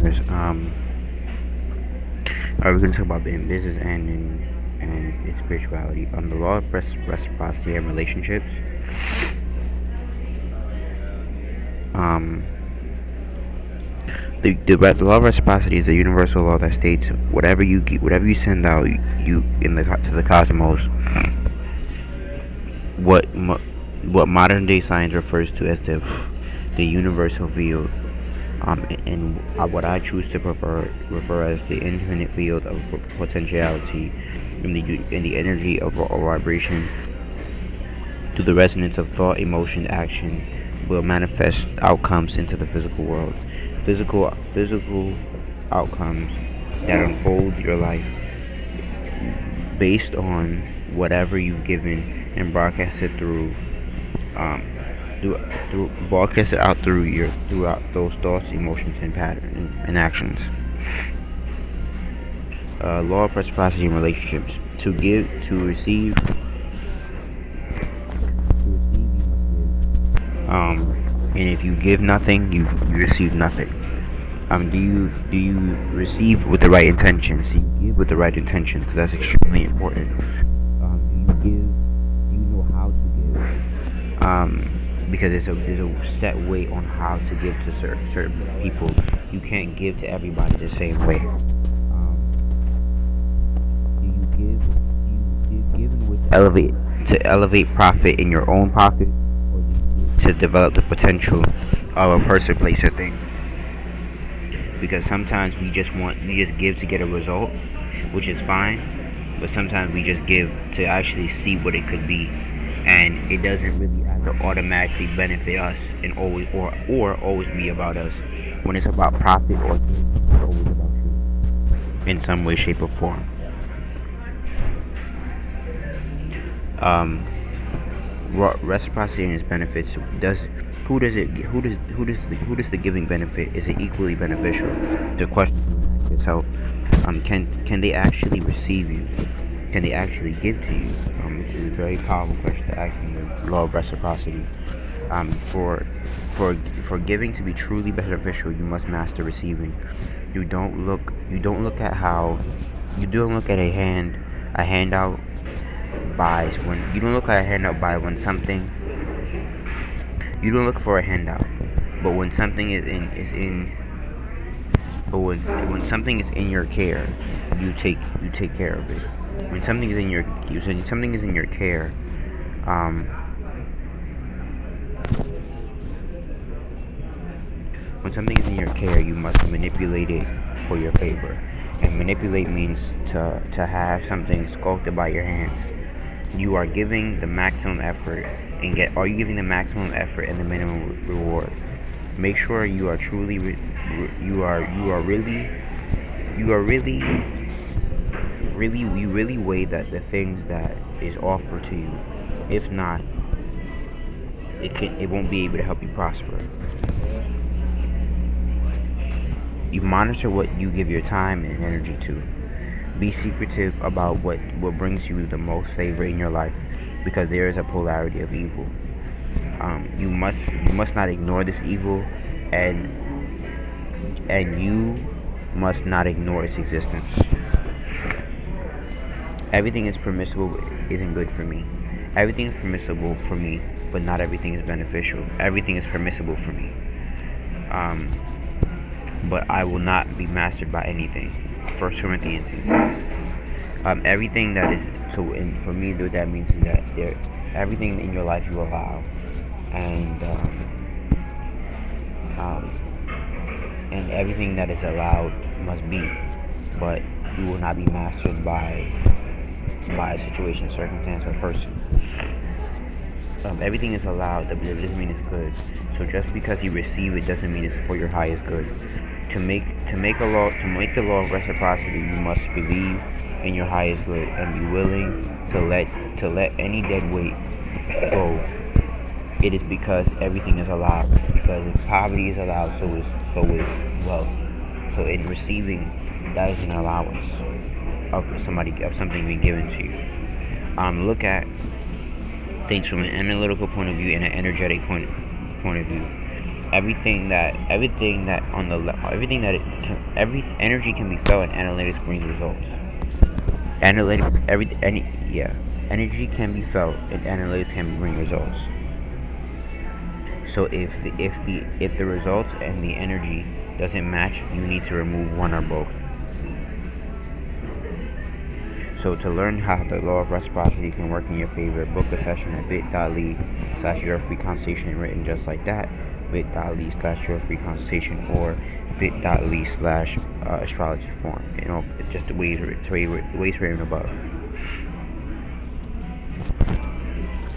listeners. We're going to talk about in business and in spirituality. The law of reciprocity and relationships. Um, the law of reciprocity is a universal law that states whatever you send out, you in the to the cosmos. What mo- what modern day science refers to as the universal field. And what I choose to refer as the infinite field of potentiality in the energy of vibration through the resonance of thought, emotion, action will manifest outcomes into the physical world. Physical outcomes that unfold your life based on whatever you've given and broadcasted um, broadcast it out throughout those thoughts, emotions, and patterns and actions. Law of reciprocity in relationships: to give, to receive. And if you give nothing, you receive nothing. Do you receive with the right intentions? Do you give with the right intentions? Because that's extremely important. Do you give? Do you know how to give? Because there's a set way on how to give to certain people. You can't give to everybody the same way. Do you give? Do you give in a way to elevate profit in your own pocket, or do you give to develop the potential of a person, place, or thing? Because sometimes we just give to get a result, which is fine, but sometimes we just give to actually see what it could be, and it doesn't really have to automatically benefit us and always be about us. When it's about profit or gain, it's always about you in some way, shape, or form. um Reciprocity and its benefits. Does who does it who does the giving benefit? Is it equally beneficial? The question is how can they actually receive you? Can they actually give to you? Which is a very powerful question to ask in the law of reciprocity. For for giving to be truly beneficial, you must master receiving. You don't look at how you don't look at a handout buys when you don't look at a handout buy when something you don't look for a handout, but when something is in but when something is in your care, you take care of it. When something is in your when something is in your care, um, when something is in your care, you must manipulate it for your favor. And manipulate means to have something sculpted by your hands. You are giving the maximum effort are you giving the maximum effort and the minimum reward? Make sure you are truly you are really you really weigh that the things that is offered to you. If not, it won't be able to help you prosper. You monitor what you give your time and energy to. Be secretive about what brings you the most favor in your life, because there is a polarity of evil. You must not ignore this evil, and you must not ignore its existence. Everything is permissible isn't good for me. Everything is permissible for me, but not everything is beneficial. Everything is permissible for me. Um, but I will not be mastered by anything. First Corinthians says, everything that is so. And for me, what that means is that everything in your life you allow, and and everything that is allowed must be, but you will not be mastered by a situation, circumstance, or person. Everything is allowed, that doesn't mean it's good. So just because you receive it doesn't mean it's for your highest good. To make the law of reciprocity, you must believe in your highest good and be willing to let any dead weight go. It is because everything is allowed. Because if poverty is allowed, so is wealth. So in receiving, that is an allowance of something being given to you. Look at things from an analytical point of view and an energetic point of view. everything that on the everything that it can, every energy can be felt, and analytics brings results. Analytics, energy can be felt, and analytics can bring results. So if the results and the energy doesn't match, you need to remove one or both. So to learn how the law of reciprocity can work in your favor, book a session at bit.ly/your free consultation, written just like that, bit.ly/your free consultation, or bit.ly/astrology form. Just the ways written above.